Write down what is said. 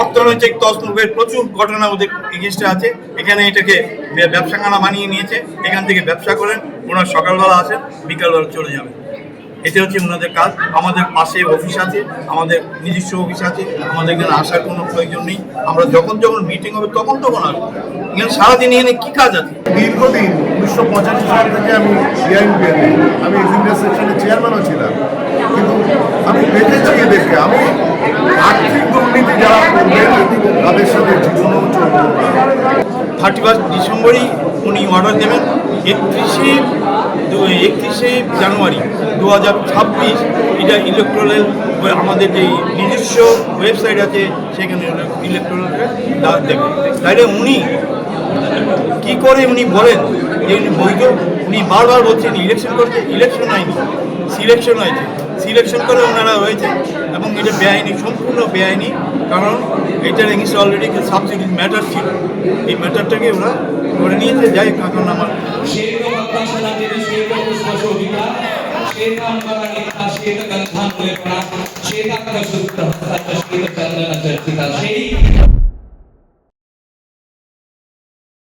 অর্থনৈতিক তছনছের প্রচুর ঘটনা ওদের এগেনস্টে আছে। এখানে এটাকে ব্যবসাখানা বানিয়ে নিয়েছে, এখান থেকে ব্যবসা করেন, ওনারা সকালবেলা আসেন, বিকালবেলা চলে যাবেন। এটা হচ্ছে ওনাদের কাজ। আমাদের পাশে অফিস আছে, আমাদের নিজস্ব অফিস আছে, আমাদের এখানে আসার কোনো প্রয়োজন নেই। আমরা যখন যখন মিটিং হবে তখন আসবো। এখানে সারাদিন এখানে কী কাজ আছে? দীর্ঘদিন 1985 সাল থেকে আমি সিআইপিএতে আমি এক্সিকিউটিভ সেকশনের চেয়ারম্যানও ছিলাম, কিন্তু আমি দেখেছি এদেরকে, আমি আর্থিক দুর্নীতি যারা করবেন তাদের সাথে জীবনও চলব না। 31 ডিসেম্বরই উনি অর্ডার দেবেন। 31শে জানুয়ারি 2026 এটা ইলেকট্রাল আমাদের যে নিজস্ব ওয়েবসাইট আছে সেখানে ইলেকট্রাল দেবেন। তাইলে উনি কী করে উনি বলেন যে উনি বৈধ? উনি বারবার বলছেন ইলেকশন করছে, ইলেকশন হয়নি, সিলেকশন হয়েছে, সিলেকশন করে ওনারা হয়েছে এবং এটা বেআইনি, সম্পূর্ণ বেআইনি। কারণ এটার এগেন্সে অলরেডি সাবসিডি ম্যাটার ছিল, এই ম্যাটারটাকে ওরা করে নিয়েছে। যাই কারণ আমার श्वेत